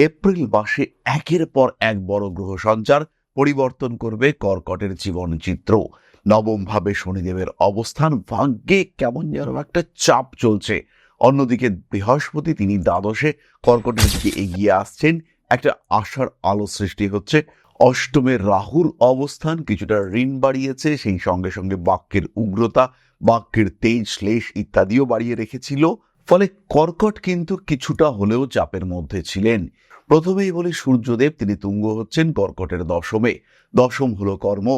April মাসে একের পর এক বড় গ্রহ সঞ্চার পরিবর্তন করবে কর্কটের জীবন চিত্র। নবম ভাবে শনিদেবের অবস্থান, ভাগ্যে কেমন যেন একটা চাপ চলছে। অন্যদিকে বৃহস্পতি তিনি দ্বাদশে কর্কটের দিকে এগিয়ে আসছেন, একটা আশার আলো সৃষ্টি হচ্ছে। অষ্টমে রাহুর অবস্থান কিছুটা ঋণ বাড়িয়েছে, সেই সঙ্গে সঙ্গে বাক্যের উগ্রতা, বাক্যের তেজ শ্লেষ ইত্যাদিও বাড়িয়ে রেখেছিল। ফলে কর্কট কিন্তু কিছুটা হলেও চাপের মধ্যে ছিলেন। প্রথমেই বলি, সূর্যদেব তিনি তুঙ্গ হচ্ছেন কর্কটের দশমে। দশম হলো কর্ম।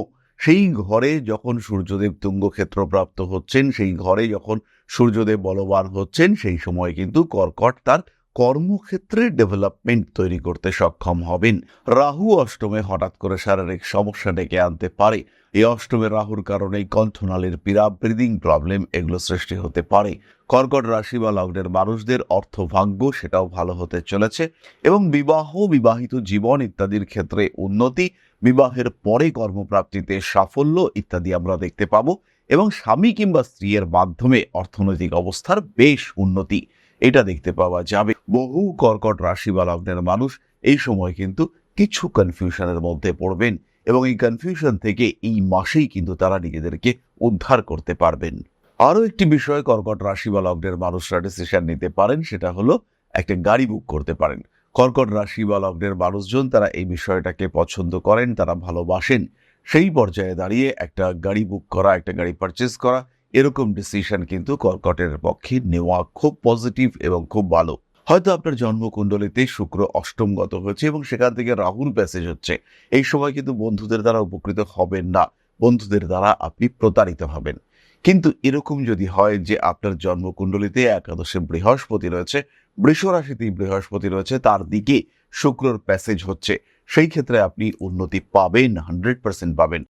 সেই ঘরে যখন সূর্যদেব তুঙ্গ ক্ষেত্রপ্রাপ্ত হচ্ছেন, সেই ঘরে যখন সূর্যদেব বলবান হচ্ছেন, সেই সময় কিন্তু কর্কট তার কর্মক্ষেত্রে ডেভেলপমেন্ট তৈরি করতে সক্ষম হবেন। রাহু অষ্টমে হঠাৎ করে শারীরিক সমস্যা ডেকে আনতে পারে। এই অষ্টমে রাহুর কারণে কণ্ঠনালীর পীড়া, ব্রিদিং প্রবলেম এগুলো সৃষ্টি হতে পারে। কর্কট রাশি বা লগ্নের মানুষদের অর্থভাগ্য সেটাও ভালো হতে চলেছে এবং বিবাহ, বিবাহিত জীবন ইত্যাদির ক্ষেত্রে উন্নতি, বিবাহের পরে কর্মপ্রাপ্তিতে সাফল্য ইত্যাদি আমরা দেখতে পাবো এবং স্বামী কিংবা স্ত্রীর মাধ্যমে অর্থনৈতিক অবস্থার বেশ উন্নতি এটা দেখতে পাওয়া যাবে। বহু কর্কট রাশি বা লগ্নের মানুষ এই সময় কিন্তু কিছু কনফিউশনের মধ্যে পড়বেন এবং এই কনফিউশন থেকে এই মাসেই কিন্তু তারা নিজেদেরকে উদ্ধার করতে পারবেন। আরও একটি বিষয় কর্কট রাশি বা লগ্নের মানুষরা ডিসিশন নিতে পারেন, সেটা হলো একটা গাড়ি বুক করতে পারেন। কর্কট রাশি বা লগ্নের মানুষজন তারা এই বিষয়টাকে পছন্দ করেন, তারা ভালোবাসেন। সেই পর্যায়ে দাঁড়িয়ে একটা গাড়ি বুক করা, একটা গাড়ি পারচেস করা, এরকম ডিসিশন কিন্তু কর্কটের পক্ষে নেওয়া খুব পজিটিভ এবং খুব ভালো। হয়তো আপনার জন্মকুণ্ডলিতে শুক্র অষ্টমগত হয়েছে এবং সেখান থেকে রাহুর প্যাসেজ হচ্ছে। এই সময় কিন্তু বন্ধুদের দ্বারা উপকৃত হবেন না, বন্ধুদের দ্বারা আপনি প্রতারিত হবেন। কিন্তু এরকম যদি হয় যে আপনার জন্মকুণ্ডলিতে একাদশে বৃহস্পতি রয়েছে, বৃষ রাশিতেই বৃহস্পতি রয়েছে, তার দিকে শুক্রর প্যাসেজ হচ্ছে, সেই ক্ষেত্রে আপনি উন্নতি পাবেন, 100% পাবেন।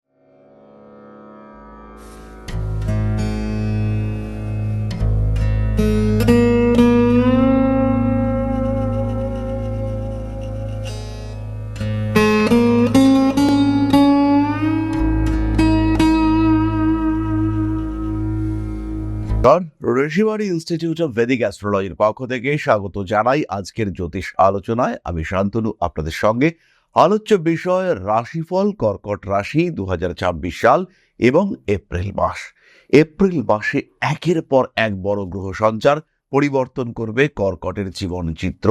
ঋষিবাড়ি ইনস্টিটিউট অফ ভেদিক অ্যাস্ট্রোলজির পক্ষ থেকে স্বাগত জানাই আজকের জ্যোতিষ আলোচনায়। আমি শান্তনু আপনাদের সঙ্গে। আলোচ্য বিষয় রাশিফল কর্কট রাশি 2026 সাল এবং এপ্রিল মাস। এপ্রিল মাসে একের পর এক বড় গ্রহ সঞ্চার পরিবর্তন করবে কর্কটের জীবন চিত্র।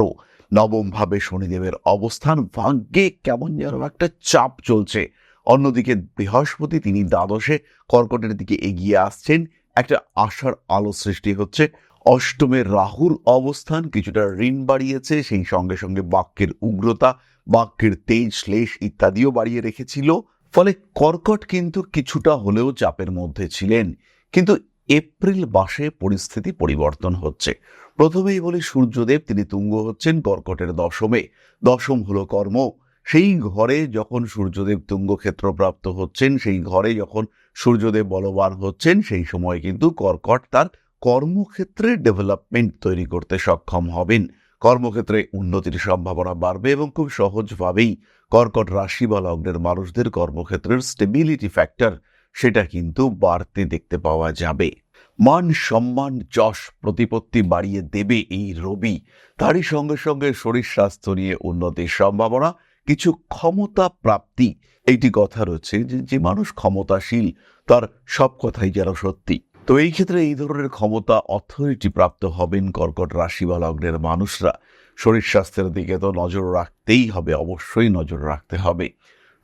নবম ভাবে শনিদেবের অবস্থান, ভাগ্যে কেমন যেন একটা চাপ চলছে। অন্যদিকে বৃহস্পতি তিনি দ্বাদশে কর্কটের দিকে এগিয়ে আসছেন, একটা আশার আলো সৃষ্টি হচ্ছে। অষ্টমে রাহুর অবস্থান কিছুটা ঋণ বাড়িয়েছে, সেই সঙ্গে সঙ্গে বাক্যের উগ্রতা, বাক্যের তেজ শ্লেষ ইত্যাদিও বাড়িয়ে রেখেছিল। ফলে কর্কট কিন্তু কিছুটা হলেও চাপের মধ্যে ছিলেন। কিন্তু এপ্রিল মাসে পরিস্থিতি পরিবর্তন হচ্ছে। প্রথমেই বলি, সূর্যদেব তিনি তুঙ্গ হচ্ছেন কর্কটের দশমে। দশম হলো কর্ম। সেই ঘরে যখন সূর্যদেব তুঙ্গ ক্ষেত্রপ্রাপ্ত হচ্ছেন, সেই ঘরে যখন সূর্যদেব বলবান হচ্ছেন, সেই সময় কিন্তু কর্কট তার কর্মক্ষেত্রে ডেভেলপমেন্ট তৈরি করতে সক্ষম হবেন। কর্মক্ষেত্রে উন্নতির সম্ভাবনা বাড়বে এবং খুব সহজভাবেই কর্কট রাশি বা লগ্নের মানুষদের কর্মক্ষেত্রের স্টেবিলিটি ফ্যাক্টর সেটা কিন্তু বাড়তে দেখতে পাওয়া যাবে। মান সম্মান যশ প্রতিপত্তি বাড়িয়ে দেবে এই রবি। তারই সঙ্গে সঙ্গে শরীর স্বাস্থ্য নিয়ে উন্নতির সম্ভাবনা, কিছু ক্ষমতা প্রাপ্তি। এইটি কথা রয়েছে যে মানুষ ক্ষমতাশীল তার সব কথাই যেন সত্যি। তো এই ক্ষেত্রে এই ধরনের ক্ষমতা, অথরিটি প্রাপ্ত হবেন কর্কট রাশি বা লগ্নের মানুষরা। শরীর স্বাস্থ্যের দিকে তো নজর রাখতেই হবে, অবশ্যই নজর রাখতে হবে।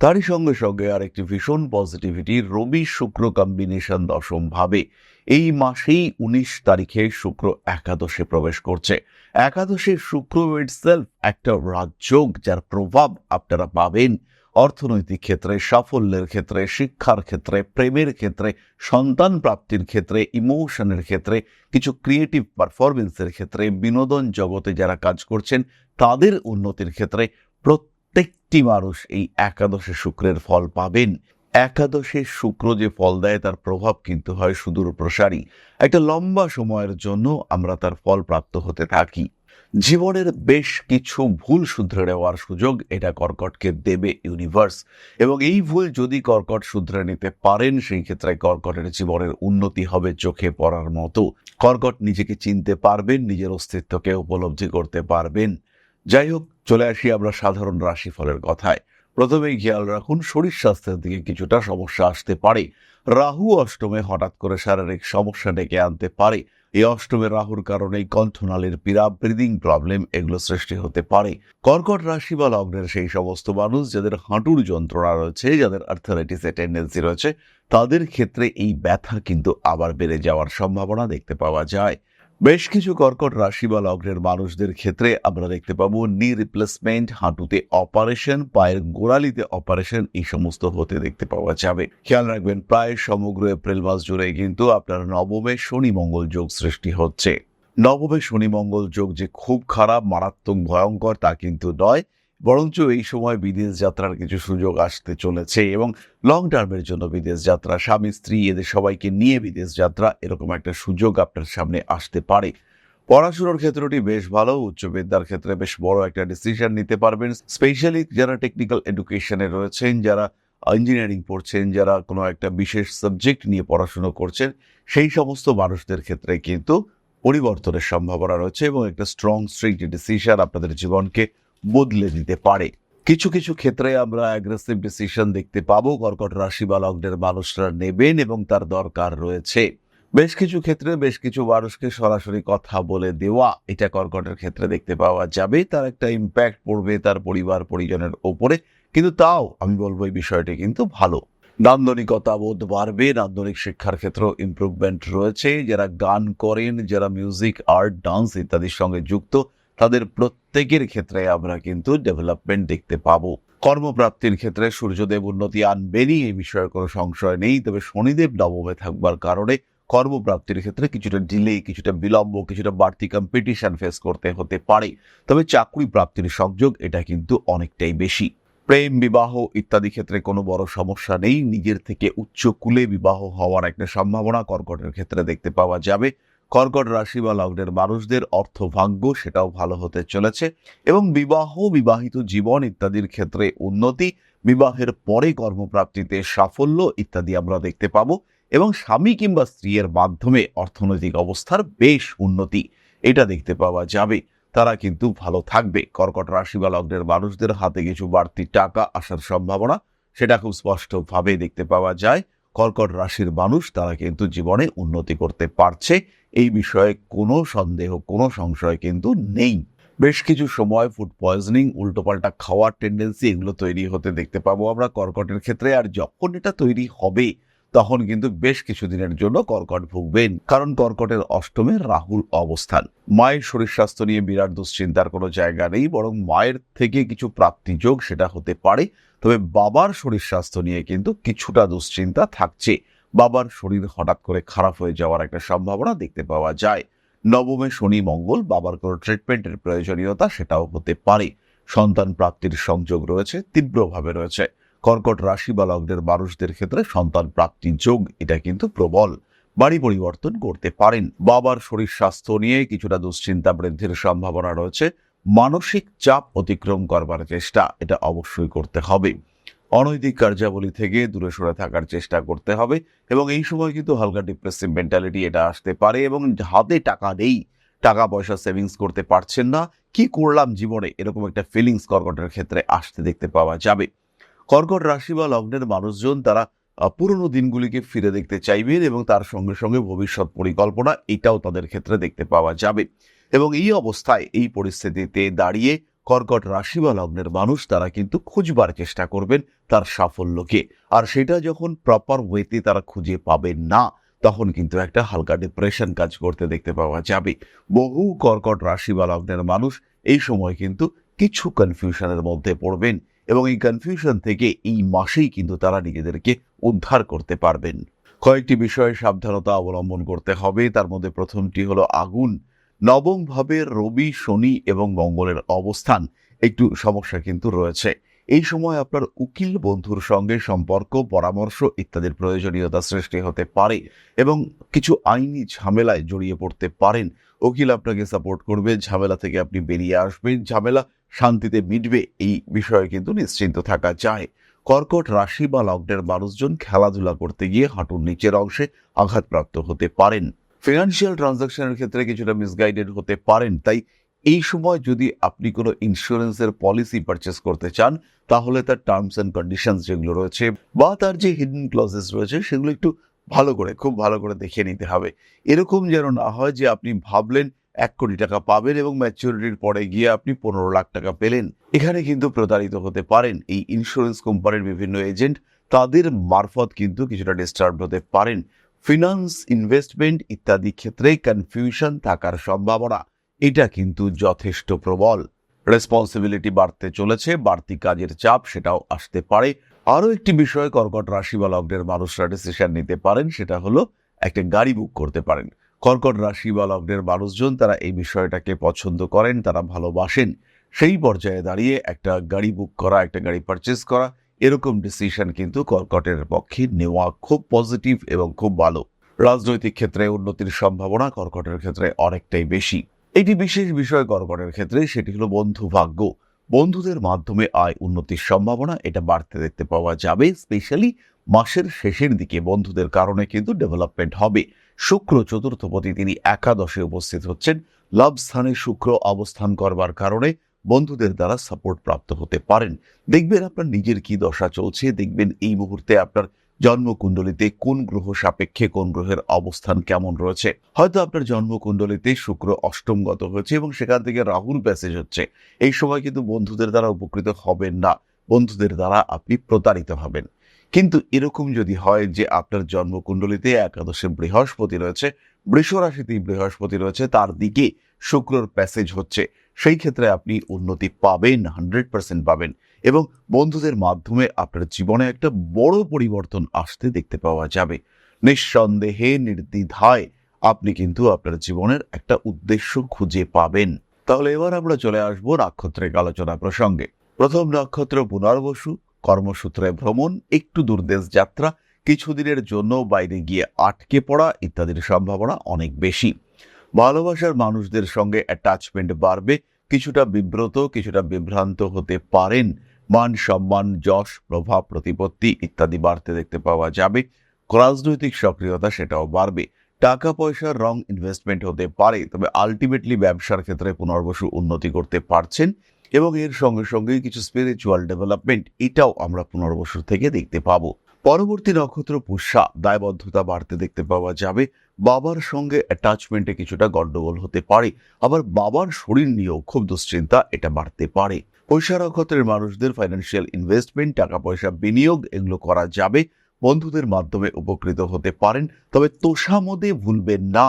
তারই সঙ্গে সঙ্গে আর একটি ভীষণ পজিটিভিটি, রবি শুক্র কম্বিনেশন দশম ভাবে। এই মাসেই 19 তারিখে শুক্র একাদশে প্রবেশ করছে। একাদশে শুক্র ইটসেলফ একটা রাজযোগ, যার প্রভাব আপনারা পাবেন অর্থনৈতিক ক্ষেত্রে, সাফল্যের ক্ষেত্রে, শিক্ষার ক্ষেত্রে, প্রেমের ক্ষেত্রে, সন্তান প্রাপ্তির ক্ষেত্রে, ইমোশনের ক্ষেত্রে, কিছু ক্রিয়েটিভ পারফরমেন্সের ক্ষেত্রে, বিনোদন জগতে যারা কাজ করছেন তাদের উন্নতির ক্ষেত্রে প্রত্যেকটি মানুষ এই একাদশে শুক্রের ফল পাবেন। একাদশে শুক্র যে ফল দেয় তার প্রভাব কিন্তু হয় সুদূর প্রসারী। একটা লম্বা সময়ের জন্য আমরা তার ফল প্রাপ্ত হতে থাকি। জীবনের বেশ কিছু ভুল শুধরে নেওয়ার সুযোগ এটা কর্কটকে দেবে ইউনিভার্স, এবং এই ভুল যদি কর্কট শুধরে নিতে পারেন, সেই ক্ষেত্রে কর্কটের জীবনের উন্নতি হবে চোখে পড়ার মতো। কর্কট নিজেকে চিনতে পারবেন, নিজের অস্তিত্বকে উপলব্ধি করতে পারবেন। যাই হোক, চলে আসি আমরা সাধারণ রাশিফলের কথায়। প্রথমেই খেয়াল রাখুন, শরীর স্বাস্থ্যের দিকে কিছুটা সমস্যা আসতে পারে। রাহু অষ্টমে হঠাৎ করে শারীরিক সমস্যা ডেকে আনতে পারে। এই অষ্টমে রাহুর কারণে কণ্ঠনালীর পীড়া, ব্রিদিং প্রবলেম এগুলো সৃষ্টি হতে পারে। কর্কট রাশি বা লগ্নের সেই সমস্ত মানুষ যাদের হাঁটুর যন্ত্রণা রয়েছে, যাদের আর্থারাইটিসের টেন্ডেন্সি রয়েছে, তাদের ক্ষেত্রে এই ব্যথা কিন্তু আবার বেড়ে যাওয়ার সম্ভাবনা দেখতে পাওয়া যায়। বেশ কিছু কর্কট রাশি বা লগ্নের মানুষদের ক্ষেত্রে আমরা দেখতে পাবো নি রিপ্লেসমেন্ট, হাঁটুতে অপারেশন, পায়ের গোড়ালিতে অপারেশন, এই সমস্ত হতে দেখতে পাওয়া যাবে। খেয়াল রাখবেন, প্রায় সমগ্র এপ্রিল মাস জুড়ে কিন্তু আপনার নবমে শনি মঙ্গল যোগ সৃষ্টি হচ্ছে। নবমে শনি মঙ্গল যোগ যে খুব খারাপ, মারাত্মক, ভয়ঙ্কর তা কিন্তু নয়, বরঞ্চ এই সময় বিদেশ যাত্রার কিছু সুযোগ আসতে চলেছে এবং লং টার্মের জন্য বিদেশ যাত্রা, স্বামী স্ত্রী এদের সবাইকে নিয়ে বিদেশ যাত্রা, এরকম একটা সুযোগ আপনার সামনে আসতে পারে। পড়াশোনার ক্ষেত্রটি বেশ ভালো, উচ্চ বিদ্যার ক্ষেত্রে বেশ বড় একটা ডিসিশন নিতে পারবেন। স্পেশালি যারা টেকনিক্যাল এডুকেশনে রয়েছেন, যারা ইঞ্জিনিয়ারিং পড়ছেন, যারা কোনো একটা বিশেষ সাবজেক্ট নিয়ে পড়াশোনা করছেন, সেই সমস্ত মানুষদের ক্ষেত্রে কিন্তু পরিবর্তনের সম্ভাবনা রয়েছে এবং একটা স্ট্রং স্ট্রিক্ট ডিসিশন আপনাদের জীবনকে বদলে দিতে পারে। কিছু কিছু ক্ষেত্রে আমরা অ্যাগ্রেসিভ ডিসিশন দেখতে পাবো কর্কট রাশি বা লগ্নের মানুষরা নেবেন এবং তার দরকার রয়েছে। বেশ কিছু ক্ষেত্রে বেশ কিছু মানুষকে সরাসরি কথা বলে দেওয়া, এটা কর্কটের ক্ষেত্রে দেখতে পাওয়া যাবে। তার একটা ইম্প্যাক্ট পড়বে তার পরিবার পরিজনের ওপরে, কিন্তু তাও আমি বলবো এই বিষয়টি কিন্তু ভালো। নান্দনিকতা বোধ বাড়বে, নান্দনিক শিক্ষার ক্ষেত্রেও ইমপ্রুভমেন্ট রয়েছে। যারা গান করেন, যারা মিউজিক, আর্ট, ডান্স ইত্যাদির সঙ্গে যুক্ত, তাদের প্রত্যেকের ক্ষেত্রে আমরা কিন্তু ডেভেলপমেন্ট দেখতে পাবো। কর্মপ্রাপ্তির ক্ষেত্রে সূর্যদেব উন্নতি আনবেনই, এই বিষয়ে কোনো সংশয় নেই। তবে শনিদেব নবমে থাকবার কারণে কর্মপ্রাপ্তির ক্ষেত্রে কিছুটা ডিলে, কিছুটা বিলম্ব, কিছুটা বাড়তি কম্পিটিশন ফেস করতে হতে পারে। তবে চাকরি প্রাপ্তির সংযোগ এটা কিন্তু অনেকটাই বেশি। প্রেম, বিবাহ ইত্যাদি ক্ষেত্রে কোনো বড় সমস্যা নেই। নিজের থেকে উচ্চ কুলে বিবাহ হওয়ার একটা সম্ভাবনা কর্কটের ক্ষেত্রে দেখতে পাওয়া যাবে। কর্কট রাশি বা লগ্নের মানুষদের অর্থভাগ্য সেটাও ভালো হতে চলেছে এবং বিবাহ, বিবাহিত জীবন ইত্যাদির ক্ষেত্রে উন্নতি, বিবাহের পরে কর্মপ্রাপ্তিতে সাফল্য ইত্যাদি আমরা দেখতে পাবো এবং স্বামী কিংবা স্ত্রীর মাধ্যমে অর্থনৈতিক অবস্থার বেশ উন্নতি এটা দেখতে পাওয়া যাবে। তারা কিন্তু ভালো থাকবে। কর্কট রাশি বা লগ্নের মানুষদের হাতে কিছু বাড়তি টাকা আসার সম্ভাবনা সেটা খুব স্পষ্টভাবে দেখতে পাওয়া যায়। কর্কট রাশির মানুষ তারা কিন্তু জীবনে উন্নতি করতে পারছে, এই বিষয়ে কোনো সন্দেহ, কোনো সংশয় কিন্তু নেই। বেশ কিছু সময় ফুড পয়জনিং, উল্টোপাল্টা খাওয়ার টেন্ডেন্সি এগুলো তৈরি হতে দেখতে পাবো আমরা কর্কটের ক্ষেত্রে। আর যখন এটা তৈরি হবে তখন কিন্তু বেশ কিছুদিনের জন্য কর্কট ভুগবেন, কারণ কর্কটের অষ্টমে রাহুর অবস্থান। মায়ের শরীর স্বাস্থ্য নিয়ে বিরাট দুশ্চিন্তার কোনো জায়গা নেই, বরং মায়ের থেকে কিছু প্রাপ্তিযোগ সেটা হতে পারে। তবে বাবার শরীর স্বাস্থ্য নিয়ে কিন্তু কিছুটা দুশ্চিন্তা থাকছে। বাবার শরীর হঠাৎ করে খারাপ হয়ে যাওয়ার একটা সম্ভাবনা দেখতে পাওয়া যায়। নবমে শনি মঙ্গল, বাবার কোনো ট্রিটমেন্টের প্রয়োজনীয়তা সেটাও হতে পারে। সন্তান প্রাপ্তির সংযোগ রয়েছে, তীব্রভাবে রয়েছে। কর্কট রাশি বা লগ্নের মানুষদের ক্ষেত্রে সন্তান প্রাপ্তি যোগ এটা কিন্তু প্রবল। বাড়ি পরিবর্তন করতে পারেন। বাবার শরীর স্বাস্থ্য নিয়ে কিছুটা দুশ্চিন্তা বৃদ্ধির সম্ভাবনা রয়েছে। মানসিক চাপ অতিক্রম করবার চেষ্টা এটা অবশ্যই করতে হবে। অনৈতিক কার্যাবলী থেকে দূরে সরে থাকার চেষ্টা করতে হবে এবং এই সময় কিন্তু হালকা ডিপ্রেসিভ মেন্টালিটি এটা আসতে পারে এবং হাতে টাকা নেই, টাকা পয়সা সেভিংস করতে পারছেন না, কি করলাম জীবনে, এরকম একটা ফিলিংস কর্কটের ক্ষেত্রে আসতে দেখতে পাওয়া যাবে। কর্কট রাশি বা লগ্নের মানুষজন তারা পুরনো দিনগুলিকে ফিরে দেখতে চাইবেন এবং তার সঙ্গে সঙ্গে ভবিষ্যৎ পরিকল্পনা এটাও তাদের ক্ষেত্রে দেখতে পাওয়া যাবে। এবং এই অবস্থায়, এই পরিস্থিতিতে দাঁড়িয়ে কর্কট রাশি বা লগ্নের মানুষ তারা কিন্তু খুঁজবার চেষ্টা করবেন তার সাফল্যকে। আর সেটা যখন প্রপার ওয়েতে তারা খুঁজে পাবেন না, তখন কিন্তু একটা হালকা ডিপ্রেশন কাজ করতে দেখতে পাওয়া যাবে। বহু কর্কট রাশি বা লগ্নের মানুষ এই সময় কিন্তু কিছু কনফিউশনের মধ্যে পড়বেন এবং এই কনফিউশন থেকে এই মাসেই কিন্তু তারা নিজেদেরকে উদ্ধার করতে পারবেন। কয়েকটি বিষয়ে সাবধানতা অবলম্বন করতে হবে। তার মধ্যে প্রথমটি হলো আগুন। নবম ভাবে রবি, শনি এবং মঙ্গলের অবস্থান একটু সমস্যা কিন্তু রয়েছে। এই সময় আপনার উকিল বন্ধুর সঙ্গে সম্পর্ক, পরামর্শ ইত্যাদির প্রয়োজনীয়তা সৃষ্টি হতে পারে এবং কিছু আইনি ঝামেলায় জড়িয়ে পড়তে পারেন। উকিল আপনাকে সাপোর্ট করবে, ঝামেলা থেকে আপনি বেরিয়ে আসবেন, ঝামেলা শান্তিতে মিটবে, এই বিষয়ে কিন্তু নিশ্চিন্ত থাকা যায়। কর্কট রাশি বা লগ্নের মানুষজন খেলাধুলা করতে গিয়ে হাঁটুর নিচের অংশে আঘাতপ্রাপ্ত হতে পারেন। ফিনান্সিয়াল ট্রানজাকশনের ক্ষেত্রে কিছুটা মিসগাইডেড হতে পারেন। তাই এই সময় যদি আপনি কোনো ইন্স্যুরেন্সের পলিসি পারচেস করতে চান, তাহলে তার টার্মস অ্যান্ড কন্ডিশনস যেগুলো রয়েছে বা তার যে হিডেন ক্লজেস রয়েছে সেগুলো একটু খুব ভালো করে দেখে নিতে হবে। এরকম যেন না হয় যে আপনি ভাবলেন 1 কোটি টাকা পাবেন এবং ম্যাচুরিটির পরে গিয়ে আপনি 15 লাখ টাকা পেলেন। এখানে কিন্তু প্রতারিত হতে পারেন। এই ইন্স্যুরেন্স কোম্পানির বিভিন্ন এজেন্ট তাদের মারফত কিন্তু কিছুটা ডিস্টার্ব হতে পারেন। ফিনান্স, ইনভেস্টমেন্ট ইত্যাদি ক্ষেত্রে কনফিউশন থাকার সম্ভাবনা এটা কিন্তু যথেষ্ট প্রবল। রেসপন্সিবিলিটি বাড়তে চলেছে, বাড়তি কাজের চাপ সেটাও আসতে পারে। আরও একটি বিষয় কর্কট রাশি বা লগ্নের মানুষরা ডিসিশন নিতে পারেন, সেটা হলো একটা গাড়ি বুক করতে পারেন। কর্কট রাশি বা লগ্নের মানুষজন তারা এই বিষয়টাকে পছন্দ করেন, তারা ভালোবাসেন। সেই পর্যায়ে দাঁড়িয়ে একটা গাড়ি বুক করা, একটা গাড়ি পারচেস করা, এরকম ডিসিশন কিন্তু কর্কটের পক্ষে নেওয়া খুব পজিটিভ এবং খুব ভালো। রাজনৈতিক ক্ষেত্রে উন্নতির সম্ভাবনা কর্কটের ক্ষেত্রে অনেকটাই বেশি। এটি বিশেষ বিষয় কর্কটের ক্ষেত্রে, সেটি হলো বন্ধু ভাগ্য। বন্ধুদের মাধ্যমে আয় উন্নতির সম্ভাবনা এটা বাড়তে দেখতে পাওয়া যাবে। স্পেশালি মাসের শেষের দিকে বন্ধুদের কারণে কিন্তু ডেভেলপমেন্ট হবে। শুক্র চতুর্থপতি, তিনি একাদশে উপস্থিত হচ্ছেন। লাভ স্থানে শুক্র অবস্থান করবার কারণে বন্ধুদের দ্বারা সাপোর্ট প্রাপ্ত হতে পারেন। দেখবেন আপনার নিজের কি দশা চলছে, দেখবেন এই মুহূর্তে আপনার জন্মকুণ্ডলিতে কোন গ্রহ সাপেক্ষে কোন গ্রহের অবস্থান কেমন রয়েছে। হয়তো আপনার জন্মকুণ্ডলিতে শুক্র অষ্টমগত হয়েছে এবং সেখান থেকে রাহুর প্যাসেজ হচ্ছে। এই সময় কিন্তু বন্ধুদের দ্বারা উপকৃত হবেন না, বন্ধুদের দ্বারা আপনি প্রতারিত হবেন। কিন্তু এরকম যদি হয় যে আপনার জন্মকুণ্ডলিতে একাদশে বৃহস্পতি রয়েছে, বৃষ রাশিতেই বৃহস্পতি রয়েছে, তার দিকে শুক্রর প্যাসেজ হচ্ছে, সেই ক্ষেত্রে আপনি উন্নতি পাবেন, 100% পাবেন এবং বন্ধুদের মাধ্যমে আপনার জীবনে একটা বড় পরিবর্তন আসতে দেখতে পাওয়া যাবে। নিঃসন্দেহে নির্দ্বিধায় আপনি কিন্তু আপনার জীবনের একটা উদ্দেশ্য খুঁজে পাবেন। তাহলে এবার আমরা চলে আসবো নক্ষত্রিক আলোচনা প্রসঙ্গে। প্রথম নক্ষত্র পুনর্বসু। কর্মসূত্রে ভ্রমণ, একটু দূরদেশ যাত্রা, কিছুদিনের জন্য বাইরে গিয়ে আটকে পড়া ইত্যাদির সম্ভাবনা অনেক বেশি। ভালোবাসার মানুষদের সঙ্গে অ্যাটাচমেন্ট বাড়বে, কিছুটা বিব্রত, কিছুটা বিভ্রান্ত হতে পারেন। মান সম্মান, যশ, প্রভাব, প্রতিপত্তি ইত্যাদি বাড়তে দেখতে পাওয়া যাবে। রাজনৈতিক সক্রিয়তা সেটাও বাড়বে। টাকা পয়সার রং ইনভেস্টমেন্ট হতে পারে, তবে আলটিমেটলি ব্যবসার ক্ষেত্রে পুনর্বসু উন্নতি করতে পারছেন এবং এর সঙ্গে সঙ্গে কিছু স্পিরিচুয়াল ডেভেলপমেন্ট এটাও আমরা পুনর্বসু থেকে দেখতে পাবো। পরবর্তী নক্ষত্র পুষ্যা। দায়বদ্ধতা বাড়তে দেখতে পাওয়া যাবে। বাবার সঙ্গে অ্যাটাচমেন্টে কিছুটা গন্ডগোল হতে পারে, আবার বাবার শরীর নিয়েও খুব দুশ্চিন্তা এটা বাড়তে পারে। পুষ্যা নক্ষত্রের মানুষদের ফাইন্যান্সিয়াল ইনভেস্টমেন্ট, টাকা পয়সা বিনিয়োগ এগুলো করা যাবে। বন্ধুদের মাধ্যমে উপকৃত হতে পারেন, তবে তোষামোদে ভুলবেন না।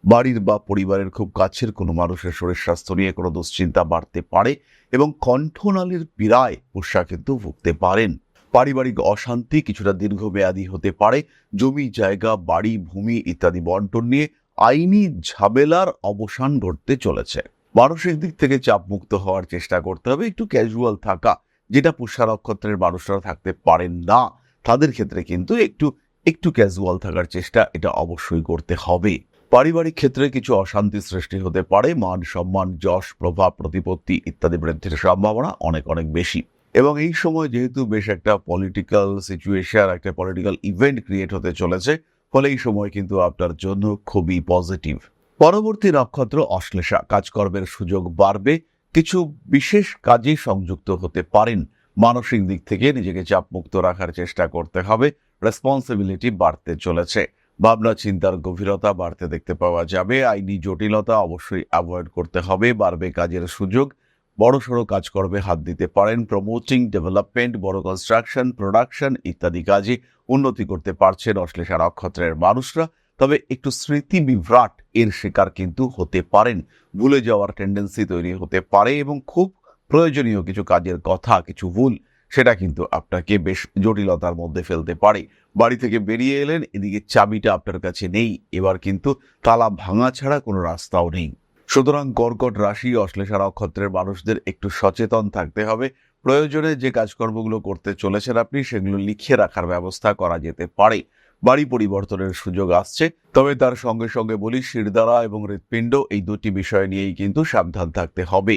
বাড়ির বা পরিবারের খুব কাছের কোনো মানুষের শরীর স্বাস্থ্য নিয়ে কোনো দুশ্চিন্তা বাড়তে পারে এবং কণ্ঠনালীর পীড়ায় পুষ্যা কিন্তু ভুগতে পারেন। পারিবারিক অশান্তি কিছুটা দীর্ঘমেয়াদী হতে পারে। জমি জায়গা, বাড়ি, ভূমি ইত্যাদি বন্টন নিয়ে আইনি ঝামেলার অবসান ঘটতে চলেছে। মানসিক দিক থেকে চাপমুক্ত হওয়ার চেষ্টা করতে হবে, একটু ক্যাজুয়াল থাকা, যেটা পুষ্যা নক্ষত্রের মানুষরা থাকতে পারেন না। তাদের ক্ষেত্রে কিন্তু একটু ক্যাজুয়াল থাকার চেষ্টা এটা অবশ্যই করতে হবে। পারিবারিক ক্ষেত্রে কিছু অশান্তি সৃষ্টি হতে পারে। মান সম্মান, যশ, প্রভাব, প্রতিপত্তি ইত্যাদি বৃদ্ধির সম্ভাবনা অনেক বেশি এবং এই সময় যেহেতু বেশ একটা পলিটিক্যাল সিচুয়েশন, একটা পলিটিক্যাল ইভেন্ট ক্রিয়েট হতে চলেছে, ফলে এই সময় কিন্তু আপনার জন্য খুবই পজিটিভ। পরবর্তী নক্ষত্র অশ্লেষা। কাজকর্মের সুযোগ বাড়বে, কিছু বিশেষ কাজে সংযুক্ত হতে পারেন। মানসিক দিক থেকে নিজেকে চাপমুক্ত রাখার চেষ্টা করতে হবে। রেসপন্সিবিলিটি বাড়তে চলেছে। ভাবনা চিন্তার গভীরতা বাড়তে দেখতে পাওয়া যাবে। আইনি জটিলতা অবশ্যই অ্যাভয়েড করতে হবে। বাড়বে কাজের সুযোগ, বড়সড় কাজকর্মে হাত দিতে পারেন। প্রমোটিং, ডেভেলপমেন্ট, বড় কনস্ট্রাকশন, প্রোডাকশন ইত্যাদি কাজে উন্নতি করতে পারছেন অশ্লেষা নক্ষত্রের মানুষরা। তবে একটু স্মৃতি বিভ্রাট এর শিকার কিন্তু হতে পারেন। ভুলে যাওয়ার টেন্ডেন্সি তৈরি হতে পারে এবং খুব প্রয়োজনীয় কিছু কাজের কথা, কিছু ভুল, সেটা কিন্তু আপনাকে বেশ জটিলতার মধ্যে ফেলতে পারে। বাড়ি থেকে বেরিয়ে এলেন, এদিকে চাবিটা আপনার কাছে নেই, এবার কিন্তু তালা ভাঙা ছাড়া কোনো রাস্তাও নেই। সুতরাং কর্কট রাশি অশ্লেষা নক্ষত্রের মানুষদের একটু সচেতন থাকতে হবে। প্রয়োজনে যে কাজকর্মগুলো করতে চলেছেন আপনি, সেগুলো লিখে রাখার ব্যবস্থা করা যেতে পারে। বাড়ি পরিবর্তনের সুযোগ আসছে, তবে তার সঙ্গে সঙ্গে বলি শিরদাঁড়া এবং হৃৎপিণ্ড এই দুটি বিষয় নিয়েই কিন্তু সাবধান থাকতে হবে।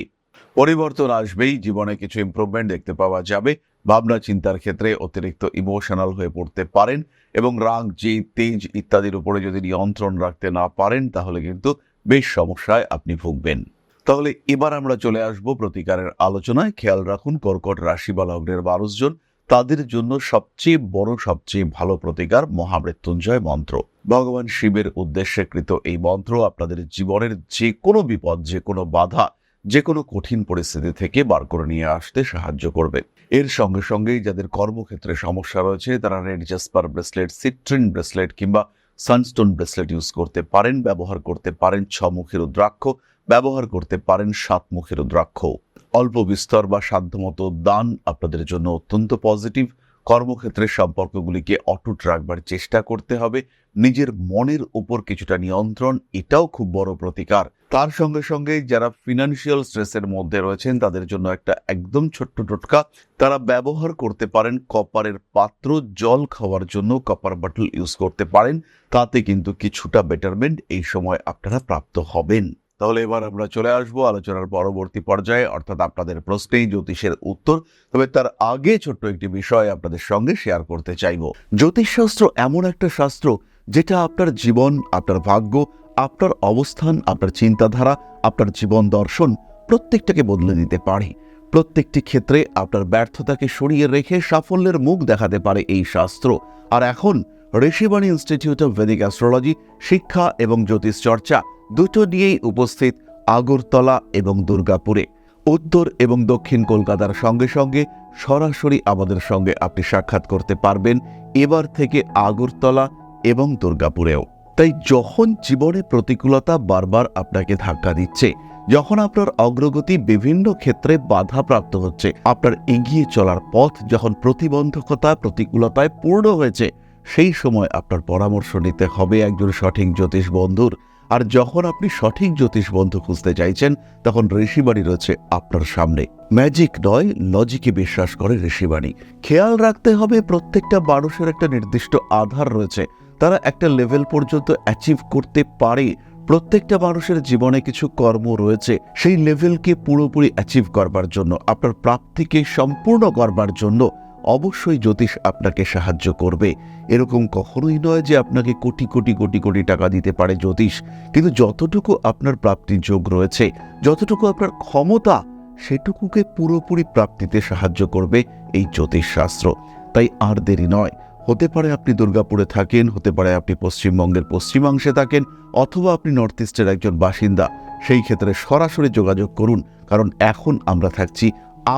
পরিবর্তন আসবেই, জীবনে কিছু ইমপ্রুভমেন্ট দেখতে পাওয়া যাবে। ভাবনা চিন্তার ক্ষেত্রে অতিরিক্ত ইমোশনাল হয়ে পড়তে পারেন এবং রাগ, জেদ, তেজ ইত্যাদির উপরে যদি নিয়ন্ত্রণ রাখতে না পারেন, তাহলে কিন্তু বেশ সমস্যায় আপনি ভুগবেন। তাহলে এবার আমরা চলে আসব প্রতিকারের আলোচনায়। খেয়াল রাখুন, কর্কট রাশি বা লগ্নের 12 জন, তাদের জন্য সবচেয়ে বড়, সবচেয়ে ভালো প্রতিকার মহামৃত্যুঞ্জয় মন্ত্র। ভগবান শিবের উদ্দেশ্যে কৃত এই মন্ত্র আপনাদের জীবনের যে কোনো বিপদ, যে কোনো বাধা, যে কোনো কঠিন পরিস্থিতি থেকে বার করে নিয়ে আসতে সাহায্য করবে। এর সঙ্গে সঙ্গেই যাদের কর্মক্ষেত্রে সমস্যা রয়েছে তারা red jasper bracelet, citrine bracelet কিংবা সানস্টোন ব্রেসলেট ইউজ করতে পারেন, ব্যবহার করতে পারেন। 6 মুখী রুদ্রাক্ষ ব্যবহার করতে পারেন, 7 মুখী রুদ্রাক্ষ। অল্প বিস্তর বা সাধ্যমতো দান আপনাদের জন্য অত্যন্ত পজিটিভ। কর্মক্ষেত্রের সম্পর্কগুলিকে অটুট রাখবার চেষ্টা করতে হবে। নিজের মনের উপর কিছুটা নিয়ন্ত্রণ, এটাও খুব বড় প্রতিকার। তার সঙ্গে সঙ্গে যারা ফিনান্সিয়াল স্ট্রেসের মধ্যে রয়েছেন তাদের জন্য একটা একদম ছোট্ট টোটকা, তারা ব্যবহার করতে পারেন কপারের পাত্র। জল খাওয়ার জন্য কপার বটল ইউজ করতে পারেন, তাতে কিন্তু কিছুটা বেটারমেন্ট এই সময় আপনারা প্রাপ্ত হবেন। তাহলে এবার আমরা চলে আসবো আলোচনার পরবর্তী পর্যায়ে, অর্থাৎ আপনাদের প্রশ্নেই জ্যোতিষের উত্তর। তবে তার আগে ছোট্ট একটি বিষয় আপনাদের সঙ্গে শেয়ার করতে চাইব। জ্যোতিষশাস্ত্র এমন একটা শাস্ত্র যেটা আপনার জীবন, আপনার ভাগ্য, আপনার অবস্থান, আপনার চিন্তাধারা, আপনার জীবন দর্শন প্রত্যেকটাকে বদলে দিতে পারে। প্রত্যেকটি ক্ষেত্রে আপনার ব্যর্থতাকে সরিয়ে রেখে সাফল্যের মুখ দেখাতে পারে এই শাস্ত্র। আর এখন Rishibani institute of Vedic astrology শিক্ষা এবং জ্যোতিষ চর্চা দুটো নিয়েই উপস্থিত আগরতলা এবং দুর্গাপুরে। উত্তর এবং দক্ষিণ কলকাতার সঙ্গে সঙ্গে সরাসরি আমাদের সঙ্গে আপনি সাক্ষাৎ করতে পারবেন এবার থেকে আগরতলা এবং দুর্গাপুরেও। তাই যখন জীবনে প্রতিকূলতা বারবার আপনাকে ধাক্কা দিচ্ছে, যখন আপনার অগ্রগতি বিভিন্ন ক্ষেত্রে বাধাপ্রাপ্ত হচ্ছে, আপনার এগিয়ে চলার পথ যখন প্রতিবন্ধকতা, প্রতিকূলতায় পূর্ণ হয়েছে, সেই সময় আপনার পরামর্শ নিতে হবে একজন সঠিক জ্যোতিষ বন্ধুর। আর যখন আপনি সঠিক জ্যোতিষ বন্ধু খুঁজতে চাইছেন, তখন ঋষিবাণী রয়েছে আপনার সামনে। ম্যাজিক নয়, লজিকে বিশ্বাস করে ঋষিবাণী। খেয়াল রাখতে হবে প্রত্যেকটা মানুষের একটা নির্দিষ্ট আধার রয়েছে, তারা একটা লেভেল পর্যন্ত অ্যাচিভ করতে পারে। প্রত্যেকটা মানুষের জীবনে কিছু কর্ম রয়েছে, সেই লেভেলকে পুরোপুরি অ্যাচিভ করবার জন্য, আপনার প্রাপ্তিকে সম্পূর্ণ করবার জন্য অবশ্যই জ্যোতিষ আপনাকে সাহায্য করবে। এরকম কখনোই নয় যে আপনাকে কোটি কোটি কোটি কোটি টাকা দিতে পারে জ্যোতিষ, কিন্তু যতটুকু আপনার প্রাপ্তির যোগ রয়েছে, যতটুকু আপনার ক্ষমতা, সেটুকুকে পুরোপুরি প্রাপ্তিতে সাহায্য করবে এই জ্যোতিষ শাস্ত্র। তাই আর দেরি নয়। হতে পারে আপনি দুর্গাপুরে থাকেন, হতে পারে আপনি পশ্চিমবঙ্গের পশ্চিমাংশে থাকেন, অথবা আপনি নর্থ ইস্টের একজন বাসিন্দা। সেই ক্ষেত্রে সরাসরি যোগাযোগ করুন, কারণ এখন আমরা থাকছি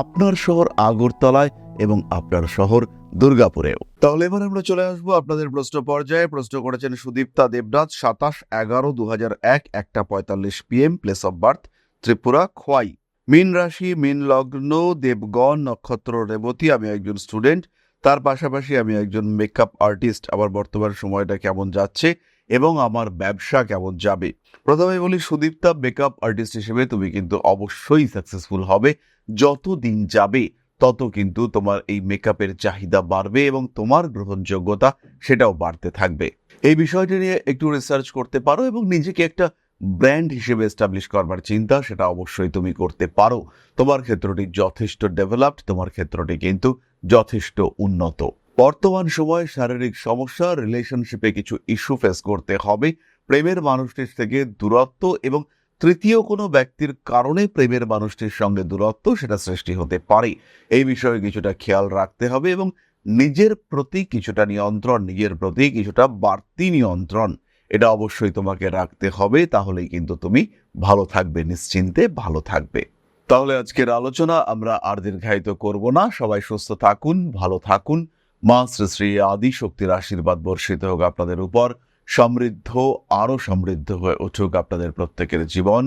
আপনার শহর আগরতলায় এবং আপনার শহর দুর্গাপুরেও। তাহলে এবার আমরা চলে আসবো আপনাদের প্রশ্ন পর্যায়ে। প্রশ্ন করেছেন Sudipta Debnath, 27/11/2001, 1:45 PM, place of birth Tripura, Khowai. মীন রাশি, মীন লগ্ন, দেবগণ, নক্ষত্র রেবতী। আমি একজন স্টুডেন্ট, তার পাশাপাশি আমি একজন মেকআপ আর্টিস্ট। আমার বর্তমান সময়টা কেমন যাচ্ছে এবং আমার ব্যবসা কেমন যাবে? প্রথমে বলি সুদীপ্তা, মেকআপ আর্টিস্ট হিসেবে তুমি কিন্তু অবশ্যই সাকসেসফুল হবে। যত দিন যাবে তত কিন্তু তোমার এই মেকআপের চাহিদা বাড়বে এবং তোমার গ্রহণযোগ্যতা সেটাও বাড়তে থাকবে। এই বিষয়টি নিয়ে একটু রিসার্চ করতে পারো এবং নিজেকে একটা ব্র্যান্ড হিসেবে এস্টাবলিশ করবার চিন্তা সেটা অবশ্যই তুমি করতে পারো। তোমার ক্ষেত্রটি যথেষ্ট ডেভেলপড, তোমার ক্ষেত্রটি কিন্তু যথেষ্ট উন্নত। বর্তমান সময়ে শারীরিক সমস্যা, রিলেশনশিপে কিছু ইস্যু ফেস করতে হবে। প্রেমের মানুষটির থেকে দূরত্ব এবং তৃতীয় কোনো ব্যক্তির কারণে প্রেমের মানুষটির সঙ্গে দূরত্ব সেটা সৃষ্টি হতে পারে। এই বিষয়ে কিছুটা খেয়াল রাখতে হবে এবং নিজের প্রতি কিছুটা নিয়ন্ত্রণ, নিজের প্রতি কিছুটা বাড়তি নিয়ন্ত্রণ, এটা অবশ্যই তোমাকে রাখতে হবে। তাহলেই কিন্তু তুমি ভালো থাকবে, নিশ্চিন্তে ভালো থাকবে। তাহলে আজকের আলোচনা আমরা আর দীর্ঘায়িত করব না। সবাই সুস্থ থাকুন, ভালো থাকুন। মা শ্রী শ্রী আদি শক্তির আশীর্বাদ বর্ষিত হোক আপনাদের উপর। সমৃদ্ধ, আরো সমৃদ্ধ হয়ে উঠুক আপনাদের প্রত্যেকের জীবন।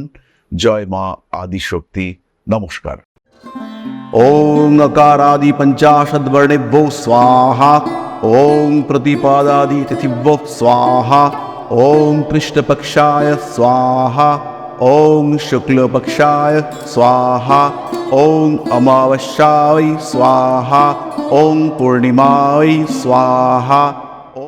জয় মা আদি শক্তি। নমস্কার। ওং অকারাদি পঞ্চাশদ বর্ণেভ্যো স্বাহা। ওং প্রতিপাদাদি তিথিভ্যো স্বাহা। ওং কৃষ্ণপক্ষায় স্বাহা। ওং শুক্লপক্ষায় স্বাহা। ওং অমাবস্যায় স্বাহা। ওং পূর্ণিমায় স্বাহা।